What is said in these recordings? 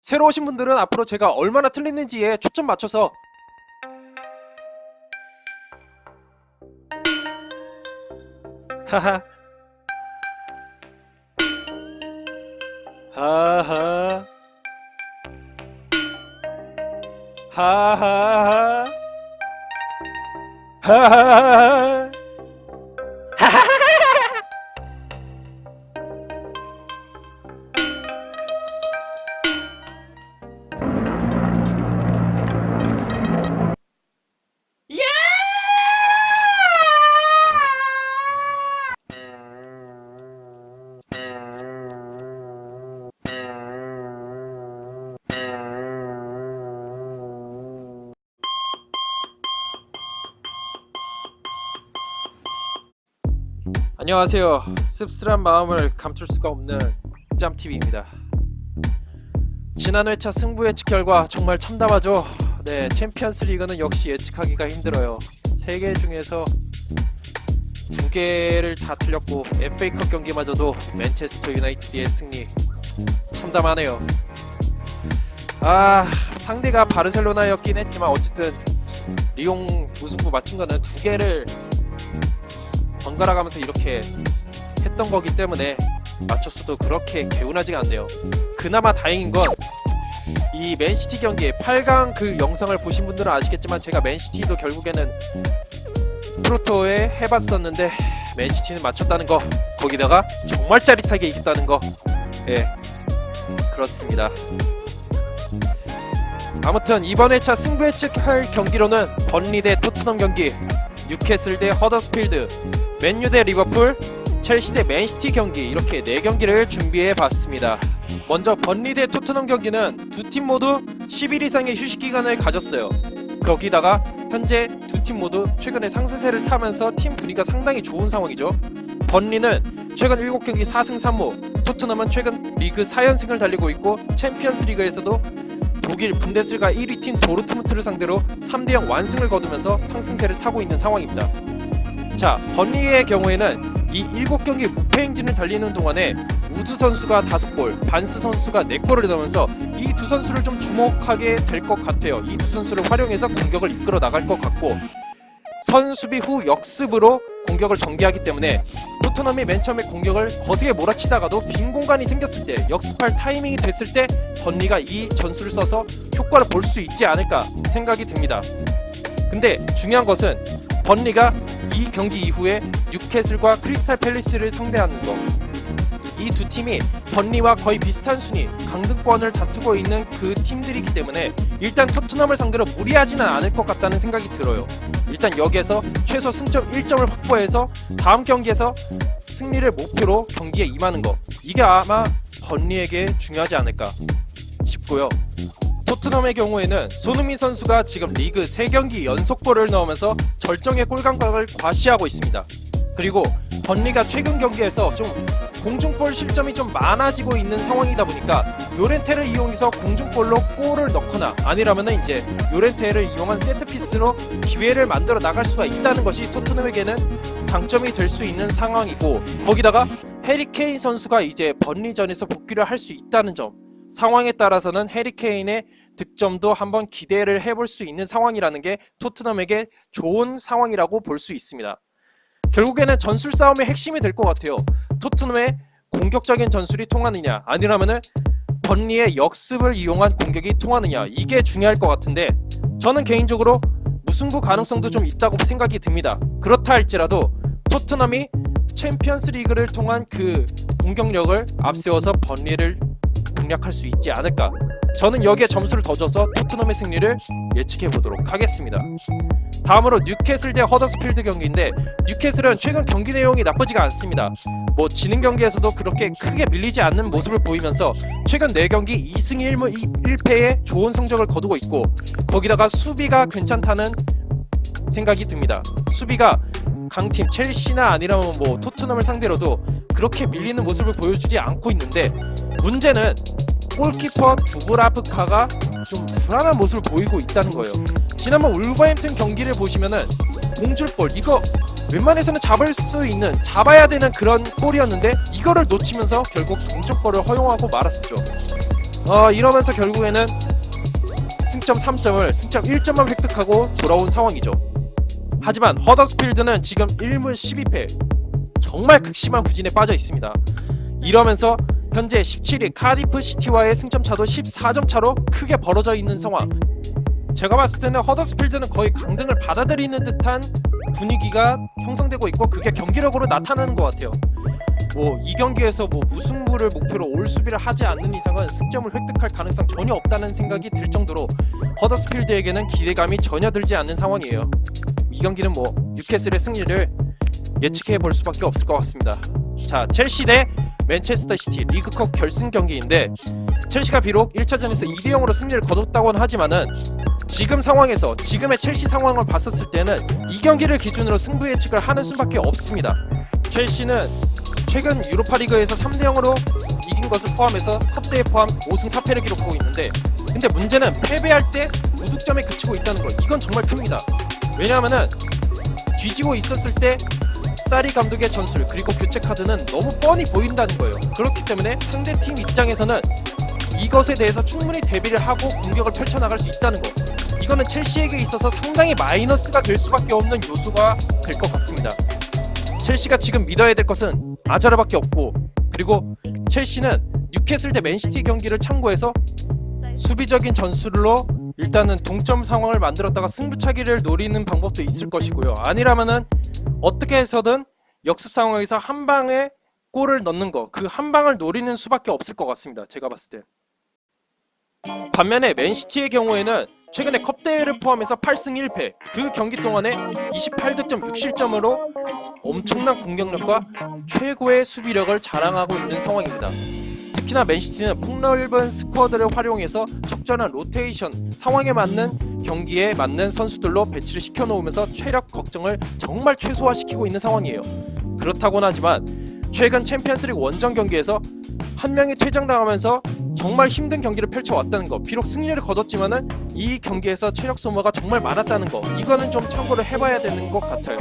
새로 오신 분들은 앞으로 제가 얼마나 틀리는지에 초점 맞춰서 하하 하하 하하하 하하하 안녕하세요. 씁쓸한 마음을 감출 수가 없는 짬TV입니다. 지난 회차 승부 예측 결과 정말 참담하죠. 네, 챔피언스 리그는 역시 예측하기가 힘들어요. 3개 중에서 2개를 다 틀렸고 FA컵 경기마저도 맨체스터 유나이티드의 승리. 참담하네요. 상대가 바르셀로나였긴 했지만 어쨌든 리옹 무승부 맞춘 거는 2개를 번갈아 가면서 이렇게 했던 거기 때문에 맞췄어도 그렇게 개운하지가 않네요. 그나마 다행인 건 이 맨시티 경기 8강 그 영상을 보신 분들은 아시겠지만 제가 맨시티도 결국에는 프로토에 해봤었는데 맨시티는 맞췄다는 거, 거기다가 정말 짜릿하게 이겼다는 거, 예, 그렇습니다. 아무튼 이번 회차 승부 예측할 경기로는 번리 대 토트넘 경기, 뉴캐슬 대 허더스필드, 맨유 대 리버풀, 첼시 대 맨시티 경기, 이렇게 4경기를 준비해봤습니다. 먼저 번리 대 토트넘 경기는 두 팀 모두 10일 이상의 휴식기간을 가졌어요. 거기다가 현재 두 팀 모두 최근에 상승세를 타면서 팀 분위기가 상당히 좋은 상황이죠. 번리는 최근 7경기 4승 3무, 토트넘은 최근 리그 4연승을 달리고 있고 챔피언스 리그에서도 독일 분데스리가 1위 팀 도르트문트를 상대로 3대0 완승을 거두면서 상승세를 타고 있는 상황입니다. 자, 번리의 경우에는 이 7경기 무패 행진을 달리는 동안에 우드 선수가 5골, 반스 선수가 4골을 넣으면서 이 두 선수를 좀 주목하게 될 것 같아요. 이 두 선수를 활용해서 공격을 이끌어 나갈 것 같고, 선수비 후 역습으로 공격을 전개하기 때문에 토트넘이 맨 처음에 공격을 거세게 몰아치다가도 빈 공간이 생겼을 때, 역습할 타이밍이 됐을 때 번리가 이 전술을 써서 효과를 볼 수 있지 않을까 생각이 듭니다. 근데 중요한 것은 번리가 이 경기 이후에 뉴캐슬과 크리스탈 팰리스를 상대하는 거, 이 두 팀이 번리와 거의 비슷한 순위, 강등권을 다투고 있는 그 팀들이기 때문에 일단 토트넘을 상대로 무리하지는 않을 것 같다는 생각이 들어요. 일단 여기에서 최소 승점 1점을 확보해서 다음 경기에서 승리를 목표로 경기에 임하는 거, 이게 아마 번리에게 중요하지 않을까 싶고요. 토트넘의 경우에는 손흥민 선수가 지금 리그 3경기 연속골을 넣으면서 절정의 골감각을 과시하고 있습니다. 그리고 번리가 최근 경기에서 좀 공중볼 실점이 좀 많아지고 있는 상황이다 보니까 요렌테를 이용해서 공중볼로 골을 넣거나 아니라면은 이제 요렌테를 이용한 세트피스로 기회를 만들어 나갈 수가 있다는 것이 토트넘에게는 장점이 될 수 있는 상황이고, 거기다가 해리케인 선수가 이제 번리전에서 복귀를 할 수 있다는 점, 상황에 따라서는 해리케인의 득점도 한번 기대를 해볼 수 있는 상황이라는 게 토트넘에게 좋은 상황이라고 볼 수 있습니다. 결국에는 전술 싸움의 핵심이 될 것 같아요. 토트넘의 공격적인 전술이 통하느냐, 아니라면은 번리의 역습을 이용한 공격이 통하느냐, 이게 중요할 것 같은데, 저는 개인적으로 무승부 가능성도 좀 있다고 생각이 듭니다. 그렇다 할지라도 토트넘이 챔피언스 리그를 통한 그 공격력을 앞세워서 번리를 공략할 수 있지 않을까, 저는 여기에 점수를 더 줘서 토트넘의 승리를 예측해 보도록 하겠습니다. 다음으로 뉴캐슬 대 허더스필드 경기인데, 뉴캐슬은 최근 경기 내용이 나쁘지가 않습니다. 뭐 지는 경기에서도 그렇게 크게 밀리지 않는 모습을 보이면서 최근 4경기 2승 1패의 좋은 성적을 거두고 있고, 거기다가 수비가 괜찮다는 생각이 듭니다. 수비가 강팀 첼시나 아니라면 뭐 토트넘을 상대로도 그렇게 밀리는 모습을 보여주지 않고 있는데, 문제는 골키퍼 두브라프카가 좀 불안한 모습을 보이고 있다는 거예요. 지난번 울버햄튼 경기를 보시면은 공줄볼, 이거 웬만해서는 잡아야 되는 그런 골이었는데 이거를 놓치면서 결국 동점골을 허용하고 말았었죠. 이러면서 결국에는 승점 3점을 승점 1점만 획득하고 돌아온 상황이죠. 하지만 허더스필드는 지금 1무 12패 정말 극심한 부진에 빠져 있습니다. 이러면서 현재 17위 카디프 시티와의 승점 차도 14점 차로 크게 벌어져 있는 상황. 제가 봤을 때는 허더스필드는 거의 강등을 받아들이는 듯한 분위기가 형성되고 있고, 그게 경기력으로 나타나는 것 같아요. 이 경기에서 무승부를 목표로 올 수비를 하지 않는 이상은 승점을 획득할 가능성 전혀 없다는 생각이 들 정도로 허더스필드에게는 기대감이 전혀 들지 않는 상황이에요. 이 경기는 뉴캐슬의 승리를 예측해 볼 수밖에 없을 것 같습니다. 자, 첼시 대 맨체스터 시티 리그컵 결승 경기인데, 첼시가 비록 1차전에서 2대0으로 승리를 거뒀다고는 하지만은 지금 상황에서 지금의 첼시 상황을 봤었을 때는 이 경기를 기준으로 승부 예측을 하는 수밖에 없습니다. 첼시는 최근 유로파리그에서 3대0으로 이긴 것을 포함해서 컵대회 포함 5승 4패를 기록하고 있는데, 근데 문제는 패배할 때 무득점에 그치고 있다는 거. 이건 정말 큽니다. 왜냐하면은 뒤지고 있었을 때 사리 감독의 전술 그리고 교체 카드는 너무 뻔히 보인다는 거예요. 그렇기 때문에 상대팀 입장에서는 이것에 대해서 충분히 대비를 하고 공격을 펼쳐나갈 수 있다는 거. 이거는 첼시에게 있어서 상당히 마이너스가 될 수밖에 없는 요소가 될 것 같습니다. 첼시가 지금 믿어야 될 것은 아자르밖에 없고, 그리고 첼시는 뉴캐슬 대 맨시티 경기를 참고해서 수비적인 전술로 일단은 동점 상황을 만들었다가 승부차기를 노리는 방법도 있을 것이고요. 아니라면은 어떻게 해서든 역습 상황에서 한 방에 골을 넣는 거, 그 한 방을 노리는 수밖에 없을 것 같습니다. 제가 봤을 때. 반면에 맨시티의 경우에는 최근에 컵대회를 포함해서 8승 1패, 그 경기 동안에 28득점 6실점으로 엄청난 공격력과 최고의 수비력을 자랑하고 있는 상황입니다. 특히나 맨시티는 폭넓은 스쿼드를 활용해서 적절한 로테이션, 상황에 맞는 경기에 맞는 선수들로 배치를 시켜놓으면서 체력 걱정을 정말 최소화시키고 있는 상황이에요. 그렇다고는 하지만 최근 챔피언스리그 원정 경기에서 한 명이 퇴장당하면서 정말 힘든 경기를 펼쳐왔다는 거, 비록 승리를 거뒀지만은 이 경기에서 체력 소모가 정말 많았다는 거, 이거는 좀 참고를 해봐야 되는 것 같아요.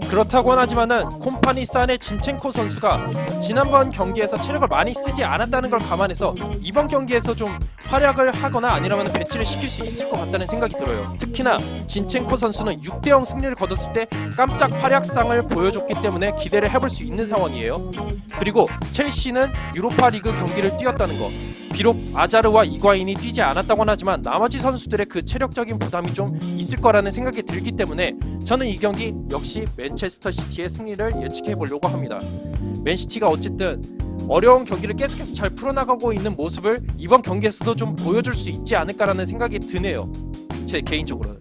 그렇다고는 하지만은 콤파니, 사네, 진첸코 선수가 지난번 경기에서 체력을 많이 쓰지 않았다는 걸 감안해서 이번 경기에서 좀 활약을 하거나 아니라면 배치를 시킬 수 있을 것 같다는 생각이 들어요. 특히나 진첸코 선수는 6대0 승리를 거뒀을 때 깜짝 활약상을 보여줬기 때문에 기대를 해볼 수 있는 상황이에요. 그리고 첼시는 유로파리그 경기를 뛰었다는 거, 비록 아자르와 이과인이 뛰지 않았다고는 하지만 나머지 선수들의 그 체력적인 부담이 좀 있을 거라는 생각이 들기 때문에 저는 이 경기 역시 맨체스터 시티의 승리를 예측해 보려고 합니다. 맨시티가 어쨌든 어려운 경기를 계속해서 잘 풀어나가고 있는 모습을 이번 경기에서도 좀 보여줄 수 있지 않을까라는 생각이 드네요. 제 개인적으로는.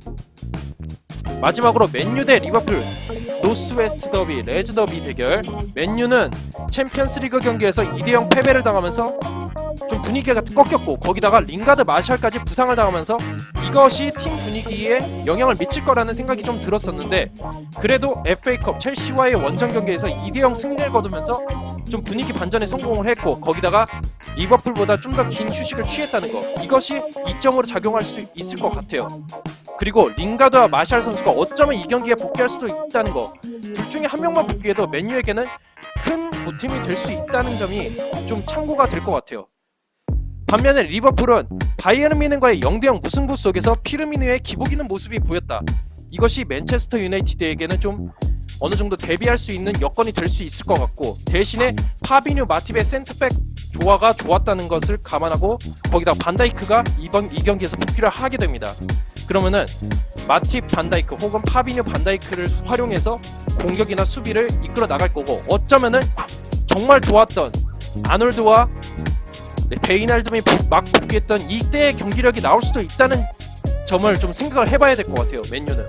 마지막으로 맨유 대 리버풀 노스웨스트 더비, 레즈 더비 대결. 맨유는 챔피언스리그 경기에서 2대0 패배를 당하면서 좀 분위기가 꺾였고, 거기다가 링가드 마샬까지 부상을 당하면서 이것이 팀 분위기에 영향을 미칠 거라는 생각이 좀 들었었는데, 그래도 FA컵 첼시와의 원정 경기에서 2대0 승리를 거두면서 좀 분위기 반전에 성공을 했고, 거기다가 리버풀보다 좀 더 긴 휴식을 취했다는 거, 이것이 이점으로 작용할 수 있을 것 같아요. 그리고 링가드와 마샬 선수가 어쩌면 이 경기에 복귀할 수도 있다는 거, 둘 중에 한 명만 복귀해도 맨유에게는 큰 보탬이 될 수 있다는 점이 좀 참고가 될 것 같아요. 반면에 리버풀은 바이에른 뮌헨과의 0대0 무승부 속에서 피르미누의 기복 있는 모습이 보였다. 이것이 맨체스터 유나이티드에게는 좀 어느 정도 대비할 수 있는 여건이 될 수 있을 것 같고, 대신에 파비뉴, 마팁의 센터백 조화가 좋았다는 것을 감안하고 거기다 반다이크가 이 경기에서 복귀를 하게 됩니다. 그러면은 마팁, 반다이크 혹은 파비뉴, 반다이크를 활용해서 공격이나 수비를 이끌어 나갈 거고, 어쩌면은 정말 좋았던 아놀드와 베이날듬이 막 복귀했던 이때의 경기력이 나올 수도 있다는 점을 좀 생각을 해봐야 될 것 같아요. 맨유는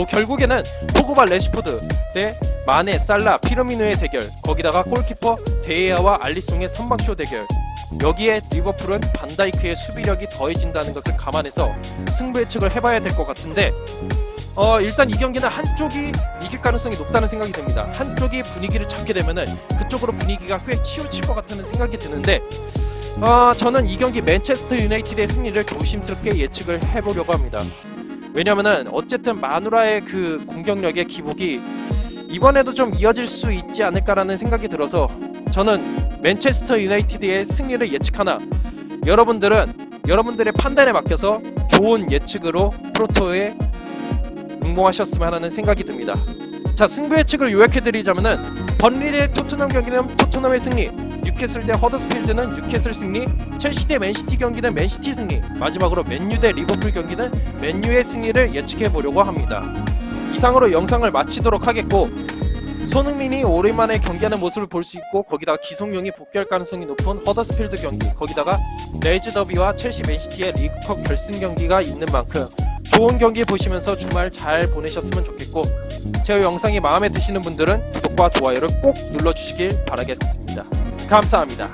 결국에는 포그바, 레시포드 대 마네, 살라, 피르미누의 대결, 거기다가 골키퍼 데에아와 알리송의 선방쇼 대결, 여기에 리버풀은 반다이크의 수비력이 더해진다는 것을 감안해서 승부 예측을 해봐야 될 것 같은데, 일단 이 경기는 한쪽이 이길 가능성이 높다는 생각이 듭니다. 한쪽이 분위기를 잡게 되면은 그쪽으로 분위기가 꽤 치우칠 것 같다는 생각이 드는데, 저는 이 경기 맨체스터 유나이티드의 승리를 조심스럽게 예측을 해보려고 합니다. 왜냐면은 어쨌든 마누라의 그 공격력의 기복이 이번에도 좀 이어질 수 있지 않을까라는 생각이 들어서 저는 맨체스터 유나이티드의 승리를 예측하나 여러분들의 판단에 맡겨서 좋은 예측으로 프로토에 응모하셨으면 하는 생각이 듭니다. 자, 승부 예측을 요약해드리자면은 번리 대 토트넘 경기는 토트넘의 승리, 뉴캐슬 대 허더스필드는 뉴캐슬 승리, 첼시 대 맨시티 경기는 맨시티 승리, 마지막으로 맨유 대 리버풀 경기는 맨유의 승리를 예측해보려고 합니다. 이상으로 영상을 마치도록 하겠고, 손흥민이 오랜만에 경기하는 모습을 볼 수 있고, 거기다가 기성용이 복귀할 가능성이 높은 허더스필드 경기, 거기다가 레이즈 더비와 첼시 맨시티의 리그컵 결승 경기가 있는 만큼 좋은 경기 보시면서 주말 잘 보내셨으면 좋겠고, 제 영상이 마음에 드시는 분들은 구독과 좋아요를 꼭 눌러주시길 바라겠습니다. 감사합니다.